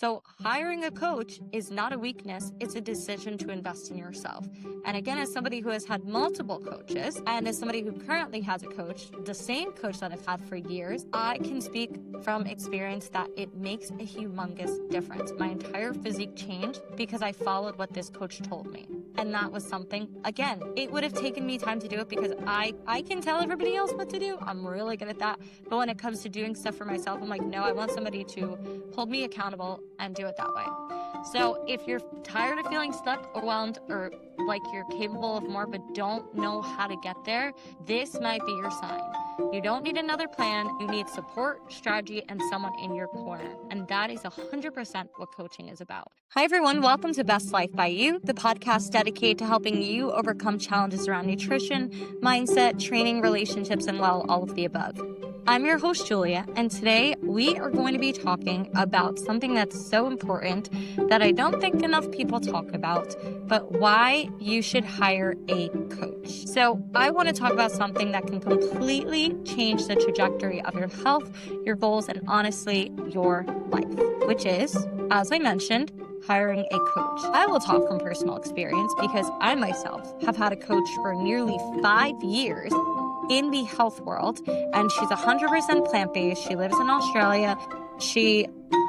So hiring a coach is not a weakness, it's a decision to invest in yourself. And again, as somebody who has had multiple coaches and as somebody who currently has a coach, the same coach that I've had for years, I can speak from experience that it makes a humongous difference. My entire physique changed because I followed what this coach told me. And that was something, again, it would have taken me time to do it because I can tell everybody else what to do. I'm really good at that. But when it comes to doing stuff for myself, I'm like, no, I want somebody to hold me accountable and do it that way. So if you're tired of feeling stuck, overwhelmed, or like you're capable of more but don't know how to get there, this might be your sign. You don't need another plan. You need support, strategy, and someone in your corner. And that is 100% what coaching is about. Hi, everyone. Welcome to Best Life by You, the podcast dedicated to helping you overcome challenges around nutrition, mindset, training, relationships, and well, all of the above. I'm your host, Julia, and today we are going to be talking about something that's so important that I don't think enough people talk about, but why you should hire a coach. So I want to talk about something that can completely change the trajectory of your health, your goals, and honestly, your life, which is, as I mentioned, hiring a coach. I will talk from personal experience because I myself have had a coach for nearly 5 years in the health world, and she's 100% plant-based. She lives in Australia. She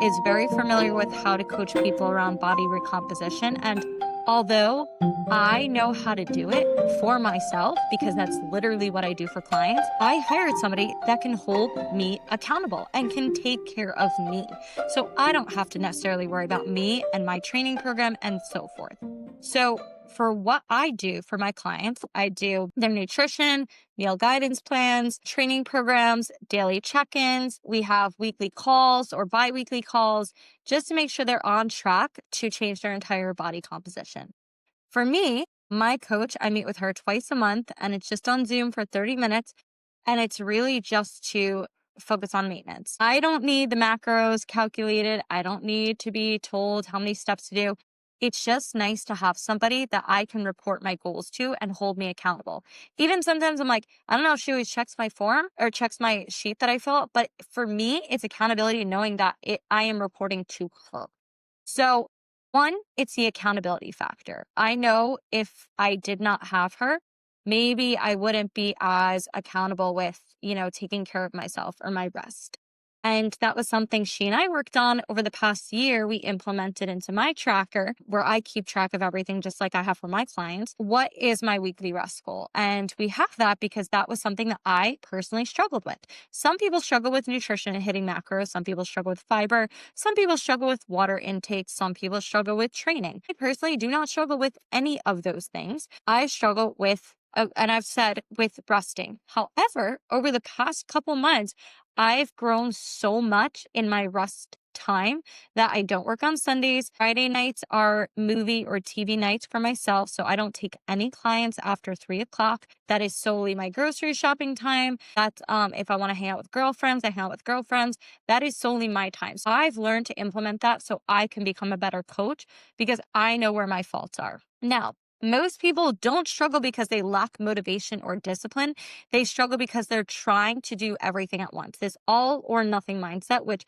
is very familiar with how to coach people around body recomposition. And although I know how to do it for myself, because that's literally what I do for clients, I hired somebody that can hold me accountable and can take care of me. So I don't have to necessarily worry about me and my training program and so forth. So for what I do for my clients, I do their nutrition, meal guidance plans, training programs, daily check-ins. We have weekly calls or bi-weekly calls just to make sure they're on track to change their entire body composition. For me, my coach, I meet with her twice a month and it's just on Zoom for 30 minutes. And it's really just to focus on maintenance. I don't need the macros calculated. I don't need to be told how many steps to do. It's just nice to have somebody that I can report my goals to and hold me accountable. Even sometimes I'm like, I don't know if she always checks my form or checks my sheet that I fill out, but for me, it's accountability knowing that I am reporting to her. So one, it's the accountability factor. I know if I did not have her, maybe I wouldn't be as accountable with, taking care of myself or my rest. And that was something she and I worked on over the past year. We implemented into my tracker where I keep track of everything just like I have for my clients. What is my weekly rest goal? And we have that because that was something that I personally struggled with. Some people struggle with nutrition and hitting macros. Some people struggle with fiber. Some people struggle with water intake. Some people struggle with training. I personally do not struggle with any of those things. I struggle with and I've said with resting. However, over the past couple months, I've grown so much in my rest time that I don't work on Sundays. Friday nights are movie or TV nights for myself. So I don't take any clients after 3 o'clock. That is solely my grocery shopping time. That's if I want to hang out with girlfriends, I hang out with girlfriends. That is solely my time. So I've learned to implement that so I can become a better coach because I know where my faults are. Now, most people don't struggle because they lack motivation or discipline. They struggle because they're trying to do everything at once. This all or nothing mindset, which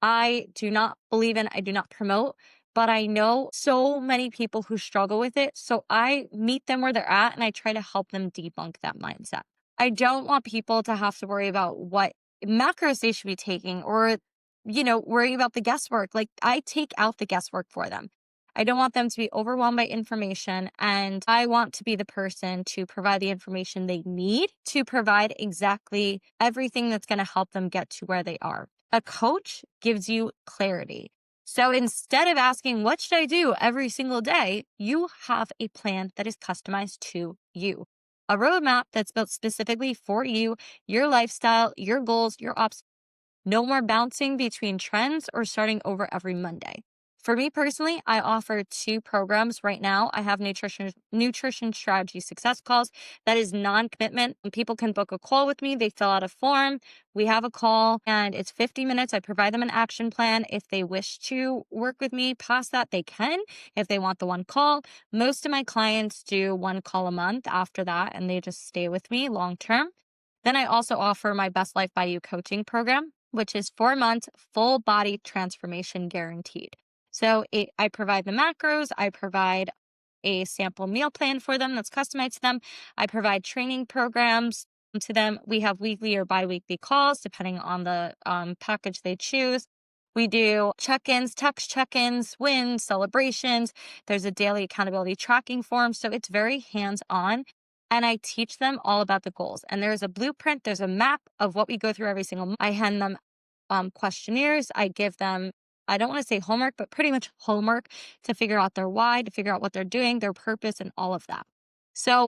I do not believe in, I do not promote, but I know so many people who struggle with it. So I meet them where they're at and I try to help them debunk that mindset. I don't want people to have to worry about what macros they should be taking or, worry about the guesswork. Like I take out the guesswork for them. I don't want them to be overwhelmed by information, and I want to be the person to provide the information they need to provide exactly everything that's going to help them get to where they are. A coach gives you clarity. So instead of asking, what should I do every single day? You have a plan that is customized to you. A roadmap that's built specifically for you, your lifestyle, your goals, your ops. No more bouncing between trends or starting over every Monday. For me personally, I offer 2 programs right now. I have nutrition strategy success calls. That is non-commitment. People can book a call with me. They fill out a form. We have a call and it's 50 minutes. I provide them an action plan. If they wish to work with me past that, they can. If they want the one call, most of my clients do 1 call a month after that, and they just stay with me long term. Then I also offer my Best Life by You coaching program. which is 4 months full body transformation guaranteed. So I provide the macros, I provide a sample meal plan for them that's customized to them. I provide training programs to them. We have weekly or biweekly calls depending on the package they choose. We do check ins, text check ins, wins, celebrations. There's a daily accountability tracking form. So it's very hands on. And I teach them all about the goals. And there's a blueprint, there's a map of what we go through every single month. I hand them questionnaires. I give them, I don't want to say homework, but pretty much homework to figure out their why, to figure out what they're doing, their purpose, and all of that. So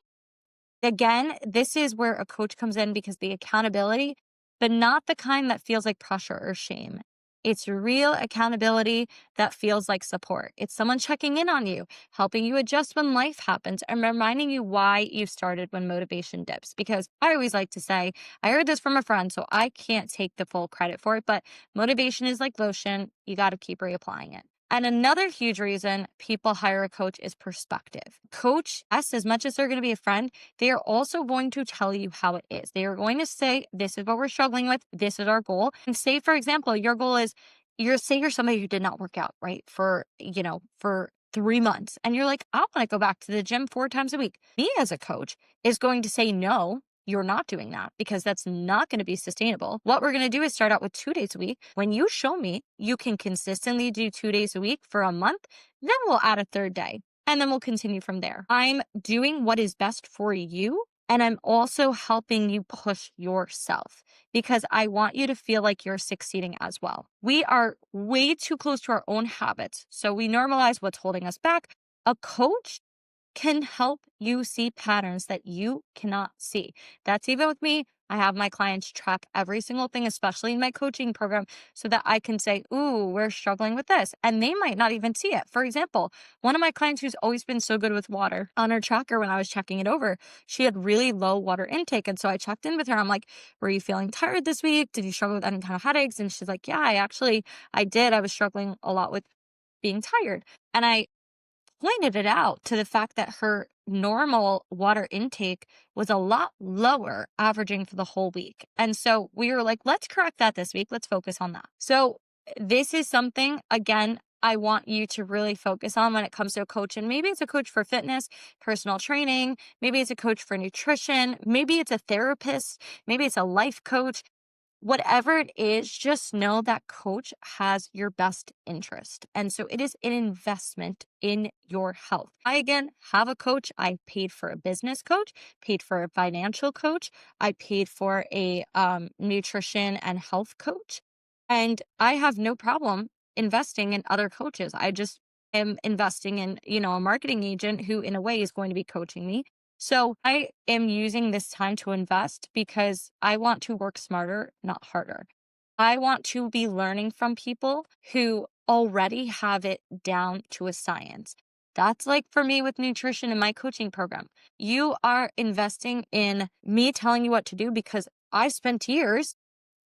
again, this is where a coach comes in because the accountability, but not the kind that feels like pressure or shame. It's real accountability that feels like support. It's someone checking in on you, helping you adjust when life happens, and reminding you why you started when motivation dips. Because I always like to say, I heard this from a friend, so I can't take the full credit for it, but motivation is like lotion. You got to keep reapplying it. And another huge reason people hire a coach is perspective. Coach, as much as they're going to be a friend, they are also going to tell you how it is. They are going to say, this is what we're struggling with. This is our goal. And say, for example, your goal is you're somebody who did not work out, right? For 3 months. And you're like, I want to go back to the gym 4 times a week. Me as a coach is going to say, no, you're not doing that because that's not going to be sustainable. What we're going to do is start out with 2 days a week. When you show me you can consistently do 2 days a week for a month, then we'll add a third day and then we'll continue from there. I'm doing what is best for you. And I'm also helping you push yourself because I want you to feel like you're succeeding as well. We are way too close to our own habits. So we normalize what's holding us back. A coach can help you see patterns that you cannot see. That's even with me. I have my clients track every single thing, especially in my coaching program, so that I can say, ooh, we're struggling with this. And they might not even see it. For example, one of my clients who's always been so good with water, on her tracker when I was checking it over, she had really low water intake. And so I checked in with her. I'm like, were you feeling tired this week? Did you struggle with any kind of headaches? And she's like, yeah, I did. I was struggling a lot with being tired. And I pointed it out to the fact that her normal water intake was a lot lower, averaging for the whole week. And so we were like, let's correct that this week. Let's focus on that. So this is something, again, I want you to really focus on when it comes to a coach. And maybe it's a coach for fitness, personal training. Maybe it's a coach for nutrition. Maybe it's a therapist. Maybe it's a life coach. Whatever it is, just know that coach has your best interest. And so it is an investment in your health. I, again, have a coach. I paid for a business coach, paid for a financial coach. I paid for a nutrition and health coach. And I have no problem investing in other coaches. I just am investing in, a marketing agent who in a way is going to be coaching me. So I am using this time to invest because I want to work smarter, not harder. I want to be learning from people who already have it down to a science. That's like for me with nutrition in my coaching program. You are investing in me telling you what to do because I spent years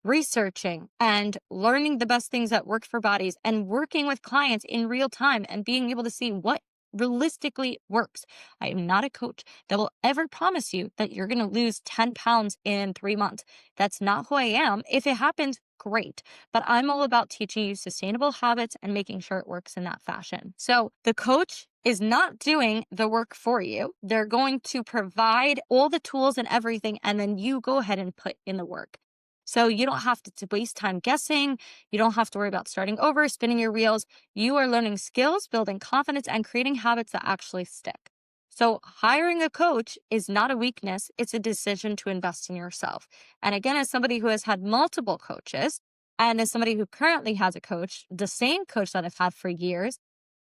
researching and learning the best things that work for bodies and working with clients in real time and being able to see what realistically works. I am not a coach that will ever promise you that you're going to lose 10 pounds in 3 months. That's not who I am. If it happens, great. But I'm all about teaching you sustainable habits and making sure it works in that fashion. So the coach is not doing the work for you. They're going to provide all the tools and everything, and then you go ahead and put in the work. So you don't have to waste time guessing. You don't have to worry about starting over, spinning your wheels. You are learning skills, building confidence, and creating habits that actually stick. So hiring a coach is not a weakness. It's a decision to invest in yourself. And again, as somebody who has had multiple coaches and as somebody who currently has a coach, the same coach that I've had for years,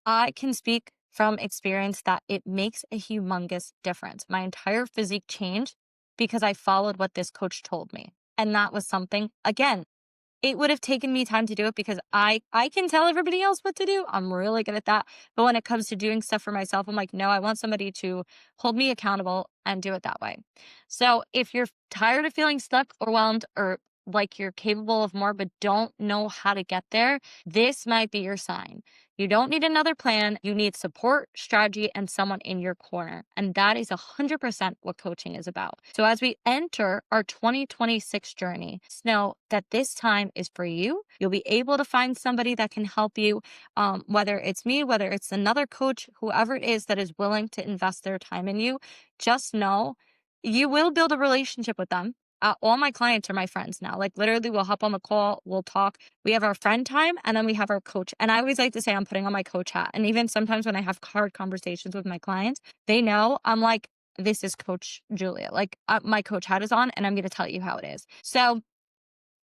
I can speak from experience that it makes a humongous difference. My entire physique changed because I followed what this coach told me. And that was something, again, it would have taken me time to do it because I can tell everybody else what to do. I'm really good at that. But when it comes to doing stuff for myself, I'm like, no, I want somebody to hold me accountable and do it that way. So if you're tired of feeling stuck, overwhelmed, or like you're capable of more but don't know how to get there, this might be your sign. You don't need another plan. You need support, strategy, and someone in your corner. And that is 100% what coaching is about. So as we enter our 2026 journey, just know that this time is for you. You'll be able to find somebody that can help you, whether it's me, whether it's another coach, whoever it is that is willing to invest their time in you. Just know you will build a relationship with them. All my clients are my friends now. Like literally, we'll hop on the call, we'll talk. We have our friend time, and then we have our coach. And I always like to say I'm putting on my coach hat. And even sometimes when I have hard conversations with my clients, they know I'm like, this is Coach Julia. Like my coach hat is on, and I'm going to tell you how it is. So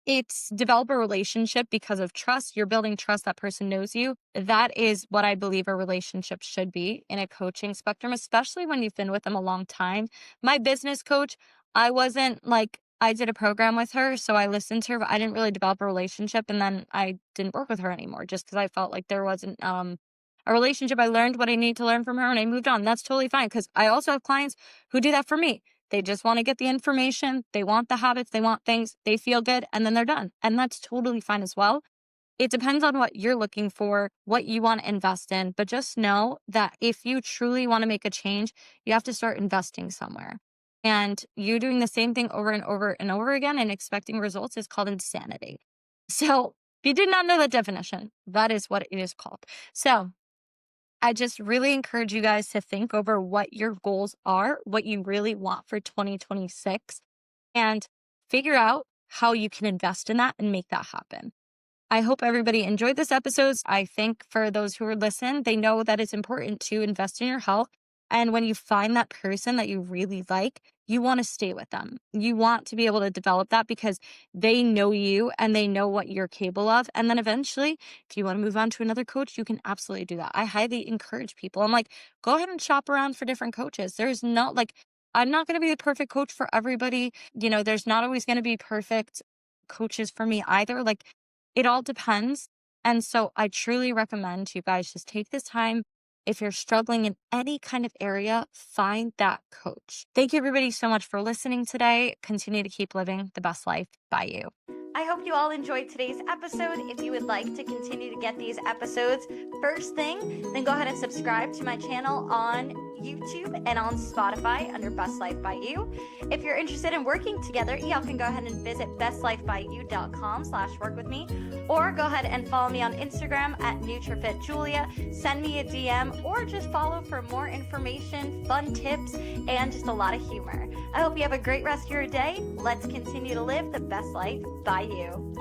it's develop a relationship because of trust. You're building trust. That person knows you. That is what I believe a relationship should be in a coaching spectrum, especially when you've been with them a long time. My business coach, I wasn't like, I did a program with her, so I listened to her, but I didn't really develop a relationship. And then I didn't work with her anymore just because I felt like there wasn't a relationship. I learned what I needed to learn from her and I moved on. That's totally fine because I also have clients who do that for me. They just want to get the information. They want the habits. They want things. They feel good and then they're done. And that's totally fine as well. It depends on what you're looking for, what you want to invest in. But just know that if you truly want to make a change, you have to start investing somewhere. And you doing the same thing over and over and over again and expecting results is called insanity. So if you did not know that definition, that is what it is called. So I just really encourage you guys to think over what your goals are, what you really want for 2026, and figure out how you can invest in that and make that happen. I hope everybody enjoyed this episode. I think for those who are listening, they know that it's important to invest in your health. And when you find that person that you really like, you want to stay with them. You want to be able to develop that because they know you and they know what you're capable of. And then eventually, if you want to move on to another coach, you can absolutely do that. I highly encourage people. I'm like, go ahead and shop around for different coaches. There's not like, I'm not going to be the perfect coach for everybody. You know, there's not always going to be perfect coaches for me either. Like, it all depends. And so I truly recommend you guys just take this time. If you're struggling in any kind of area, find that coach. Thank you everybody so much for listening today. Continue to keep living the best life by you. I hope you all enjoyed today's episode. If you would like to continue to get these episodes first thing, then go ahead and subscribe to my channel on YouTube and on Spotify under Best Life by You. If you're interested in working together, y'all can go ahead and visit bestlifebyyou.com/work with me, or go ahead and follow me on Instagram at NutriFitJulia. Send me a DM or just follow for more information, fun tips, and just a lot of humor. I hope you have a great rest of your day. Let's continue to live the best life by you.